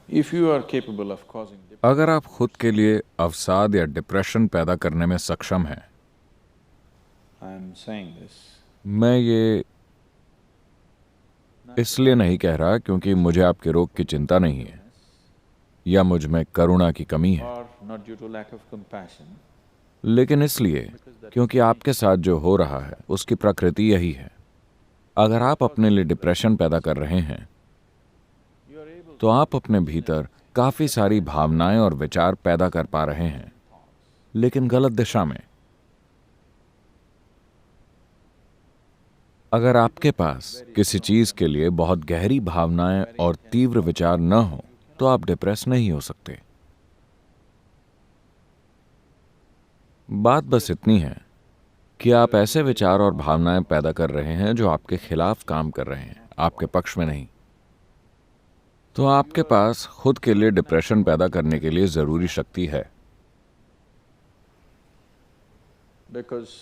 If you are capable of causing अगर आप खुद के लिए अवसाद या डिप्रेशन पैदा करने में सक्षम हैं, I am saying this मैं ये इसलिए नहीं कह रहा क्योंकि मुझे आपके रोग की चिंता नहीं है या मुझ में करुणा की कमी है, or not due to lack of compassion, लेकिन इसलिए क्योंकि आपके साथ जो हो रहा है उसकी प्रकृति यही है। अगर आप अपने लिए डिप्रेशन पैदा कर रहे हैं you are able तो आप अपने भीतर काफी सारी भावनाएं और विचार पैदा कर पा रहे हैं, लेकिन गलत दिशा में। अगर आपके पास किसी चीज के लिए बहुत गहरी भावनाएं और तीव्र विचार न हो तो आप डिप्रेस नहीं हो सकते। बात बस इतनी है कि आप ऐसे विचार और भावनाएं पैदा कर रहे हैं जो आपके खिलाफ काम कर रहे हैं, आपके पक्ष में नहीं। तो आपके पास खुद के लिए डिप्रेशन पैदा करने के लिए जरूरी शक्ति है। because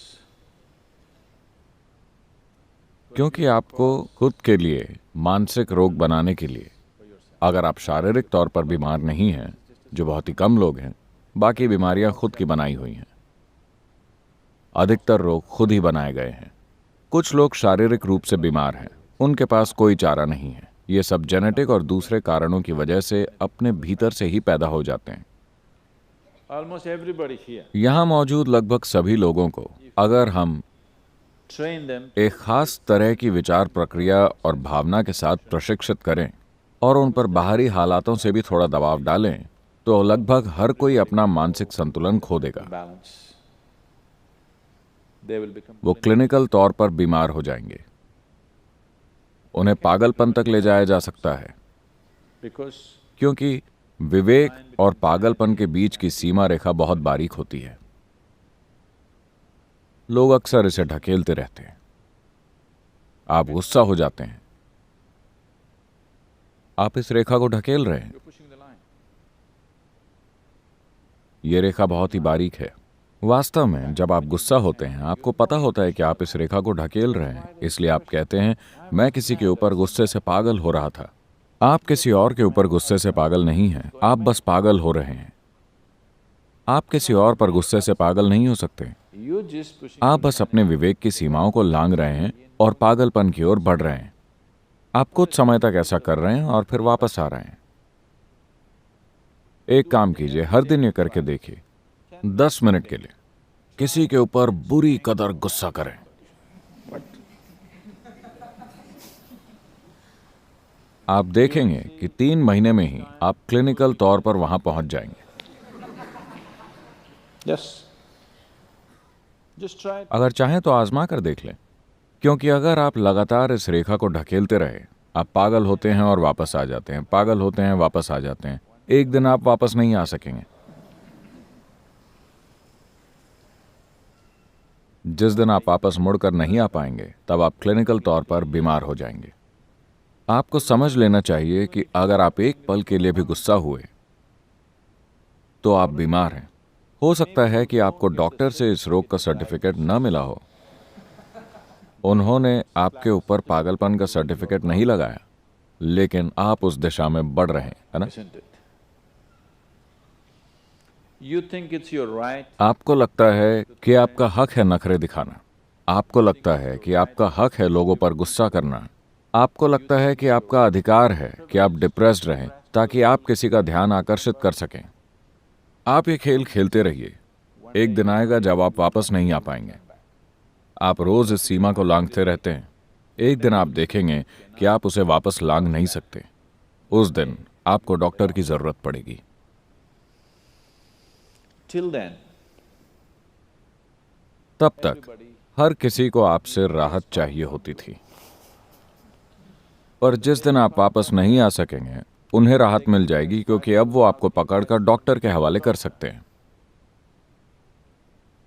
क्योंकि आपको खुद के लिए मानसिक रोग बनाने के लिए, अगर आप शारीरिक तौर पर बीमार नहीं हैं, जो बहुत ही कम लोग हैं, बाकी बीमारियां खुद की बनाई हुई हैं। अधिकतर रोग खुद ही बनाए गए हैं। कुछ लोग शारीरिक रूप से बीमार हैं, उनके पास कोई चारा नहीं है। ये सब जेनेटिक और दूसरे कारणों की वजह से अपने भीतर से ही पैदा हो जाते हैं। almost everybody here, यहां मौजूद लगभग सभी लोगों को अगर हम train them एक खास तरह की विचार प्रक्रिया और भावना के साथ प्रशिक्षित करें और उन पर बाहरी हालातों से भी थोड़ा दबाव डालें, तो लगभग हर कोई अपना मानसिक संतुलन खो देगा। balance. They will become वो क्लिनिकल तौर पर बीमार हो जाएंगे। उन्हें पागलपन तक ले जाया जा सकता है, because क्योंकि विवेक और पागलपन के बीच की सीमा रेखा बहुत बारीक होती है। लोग अक्सर इसे ढकेलते रहते हैं। आप गुस्सा हो जाते हैं, आप इस रेखा को ढकेल रहे हैं। you're pushing the line. यह रेखा बहुत ही बारीक है। वास्तव में जब आप गुस्सा होते हैं, आपको पता होता है कि आप इस रेखा को ढकेल रहे हैं, इसलिए आप कहते हैं, मैं किसी के ऊपर गुस्से से पागल हो रहा था। आप किसी और के ऊपर गुस्से से पागल नहीं हैं, आप बस पागल हो रहे हैं। आप किसी और पर गुस्से से पागल नहीं हो सकते। You just pushing आप बस अपने विवेक की सीमाओं को लांघ रहे हैं और पागलपन की ओर बढ़ रहे हैं। आप कुछ समय तक ऐसा कर रहे हैं और फिर वापस आ रहे हैं। एक काम कीजिए, हर दिन ये करके देखिए, 10 मिनट के लिए किसी के ऊपर बुरी कदर गुस्सा करें। आप देखेंगे कि 3 महीने में ही आप क्लिनिकल तौर पर वहां पहुंच जाएंगे। yes. Just try it. अगर चाहें तो आजमा कर देख लें, क्योंकि अगर आप लगातार इस रेखा को ढकेलते रहे, आप पागल होते हैं और वापस आ जाते हैं, पागल होते हैं, वापस आ जाते हैं। एक दिन आप वापस नहीं आ सकेंगे। जिस दिन आप वापस मुड़कर नहीं आ पाएंगे, तब आप क्लिनिकल तौर पर बीमार हो जाएंगे। आपको समझ लेना चाहिए कि अगर आप एक पल के लिए भी गुस्सा हुए तो आप बीमार हैं। हो सकता है कि आपको डॉक्टर से इस रोग का सर्टिफिकेट न मिला हो, उन्होंने आपके ऊपर पागलपन का सर्टिफिकेट नहीं लगाया, लेकिन आप उस दिशा में बढ़ रहे हैं, है ना? Isn't it? You think it's your right, आपको लगता है कि आपका हक है नखरे दिखाना, आपको लगता है कि आपका हक है लोगों पर गुस्सा करना, आपको लगता है कि आपका अधिकार है कि आप डिप्रेस्ड रहें ताकि आप किसी का ध्यान आकर्षित कर सकें। आप ये खेल खेलते रहिए। एक दिन आएगा जब आप वापस नहीं आ पाएंगे। आप रोज इस सीमा को लांघते रहते हैं। एक दिन आप देखेंगे कि आप उसे वापस लांघ नहीं सकते। उस दिन आपको डॉक्टर की जरूरत पड़ेगी। till then, तब तक हर किसी को आपसे राहत चाहिए होती थी, पर जिस दिन आप वापस नहीं आ सकेंगे, उन्हें राहत मिल जाएगी, क्योंकि अब वो आपको पकड़कर डॉक्टर के हवाले कर सकते हैं।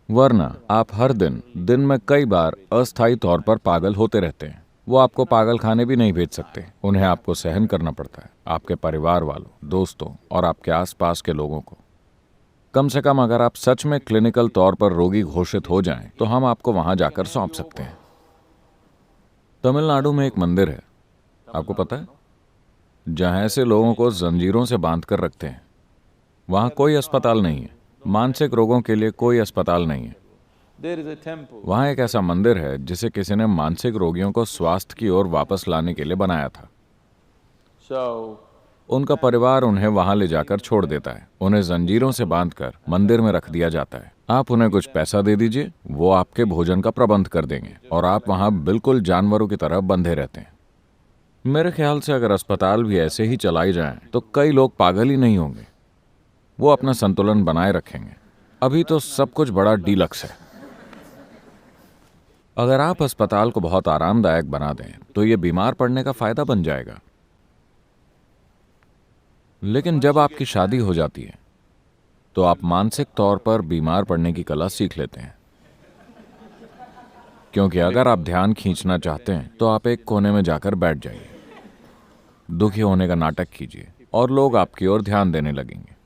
वरना आप हर दिन में कई बार अस्थायी तौर पर पागल होते रहते हैं। वो आपको पागल खाने भी नहीं भेज सकते, उन्हें आपको सहन करना पड़ता है, आपके परिवार वालों, दोस्तों और आपके आसपास के लोगों को। कम से कम अगर आप सच में क्लिनिकल तौर पर रोगी घोषित हो जाएं, तो हम आपको वहां जाकर सौंप सकते हैं। तमिलनाडु में एक मंदिर है, आपको पता है? जहां ऐसे लोगों को जंजीरों से बांध कर रखते हैं। वहां कोई अस्पताल नहीं है, मानसिक रोगों के लिए कोई अस्पताल नहीं है। There is a temple. वहां एक ऐसा मंदिर है जिसे किसी ने मानसिक रोगियों को स्वास्थ्य की ओर वापस लाने के लिए बनाया था। So, उनका परिवार उन्हें वहां ले जाकर छोड़ देता है, उन्हें जंजीरों से बांधकर मंदिर में रख दिया जाता है। आप उन्हें कुछ पैसा दे दीजिए, वो आपके भोजन का प्रबंध कर देंगे और आप वहां बिल्कुल जानवरों की तरह बंधे रहते हैं। मेरे ख्याल से अगर अस्पताल भी ऐसे ही चलाई जाएं, तो कई लोग पागल ही नहीं होंगे, वो अपना संतुलन बनाए रखेंगे। अभी तो सब कुछ बड़ा डीलक्स है। अगर आप अस्पताल को बहुत आरामदायक बना दें तो ये बीमार पड़ने का फायदा बन जाएगा। लेकिन जब आपकी शादी हो जाती है तो आप मानसिक तौर पर बीमार पड़ने की कला सीख लेते हैं, क्योंकि अगर आप ध्यान खींचना चाहते हैं तो आप एक कोने में जाकर बैठ जाइए, दुखी होने का नाटक कीजिए और लोग आपकी ओर ध्यान देने लगेंगे।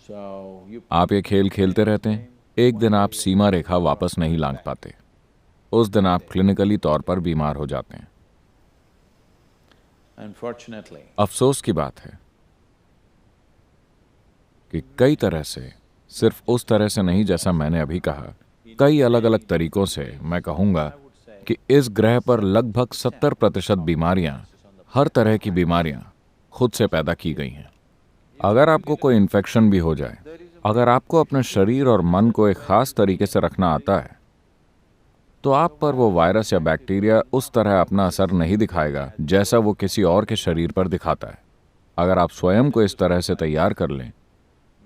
so you आप ये खेल खेलते रहते हैं, एक दिन आप सीमा रेखा वापस नहीं लांघ पाते, उस दिन आप क्लिनिकली तौर पर बीमार हो जाते हैं। unfortunately, अफसोस की बात है कि कई तरह से, सिर्फ उस तरह से नहीं जैसा मैंने अभी कहा, कई अलग अलग तरीकों से मैं कहूंगा कि इस ग्रह पर लगभग 70% बीमारियां, हर तरह की बीमारियां खुद से पैदा की गई हैं। अगर आपको कोई इन्फेक्शन भी हो जाए, अगर आपको अपने शरीर और मन को एक खास तरीके से रखना आता है, तो आप पर वो वायरस या बैक्टीरिया उस तरह अपना असर नहीं दिखाएगा जैसा वो किसी और के शरीर पर दिखाता है। अगर आप स्वयं को इस तरह से तैयार कर लें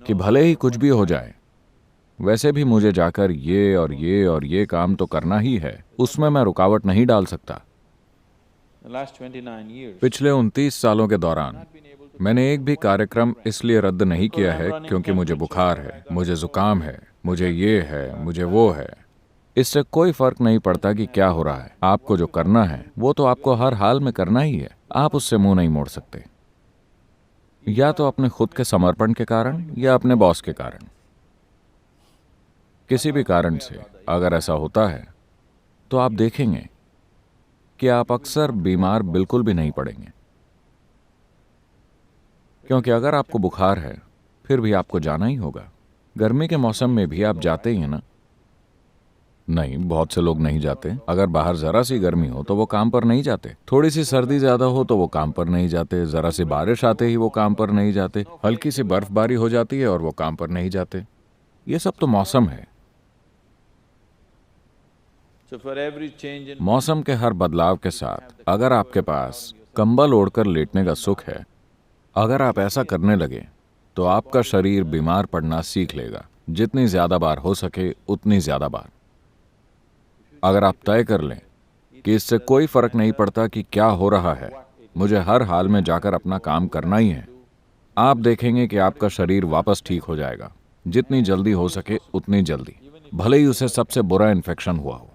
कि भले ही कुछ भी हो जाए, वैसे भी मुझे जाकर ये और ये और ये काम तो करना ही है, उसमें मैं रुकावट नहीं डाल सकता। the last 29 years, पिछले 29 सालों के दौरान मैंने एक भी कार्यक्रम इसलिए रद्द नहीं किया है क्योंकि मुझे बुखार है, मुझे जुकाम है, मुझे ये है, मुझे वो है। इससे कोई फर्क नहीं पड़ता कि क्या हो रहा है। आपको जो करना है वो तो आपको हर हाल में करना ही है, आप उससे मुंह नहीं मोड़ सकते, या तो अपने खुद के समर्पण के कारण या अपने बॉस के कारण। किसी भी कारण से अगर ऐसा होता है तो आप देखेंगे कि आप अक्सर बीमार बिल्कुल भी नहीं पड़ेंगे, क्योंकि अगर आपको बुखार है फिर भी आपको जाना ही होगा। गर्मी के मौसम में भी आप जाते ही हैं ना? नहीं, बहुत से लोग नहीं जाते। अगर बाहर जरा सी गर्मी हो तो वो काम पर नहीं जाते, थोड़ी सी सर्दी ज्यादा हो तो वो काम पर नहीं जाते, जरा सी बारिश आते ही वो काम पर नहीं जाते, हल्की सी बर्फबारी हो जाती है और वो काम पर नहीं जाते। ये सब तो मौसम है। so for every change in मौसम के हर बदलाव के साथ अगर आपके पास कंबल ओढ़कर लेटने का सुख है, अगर आप ऐसा करने लगे तो आपका शरीर बीमार पड़ना सीख लेगा, जितनी ज्यादा बार हो सके उतनी ज्यादा बार। अगर आप तय कर लें कि इससे कोई फर्क नहीं पड़ता कि क्या हो रहा है, मुझे हर हाल में जाकर अपना काम करना ही है, आप देखेंगे कि आपका शरीर वापस ठीक हो जाएगा, जितनी जल्दी हो सके उतनी जल्दी, भले ही उसे सबसे बुरा इन्फेक्शन हुआ हो।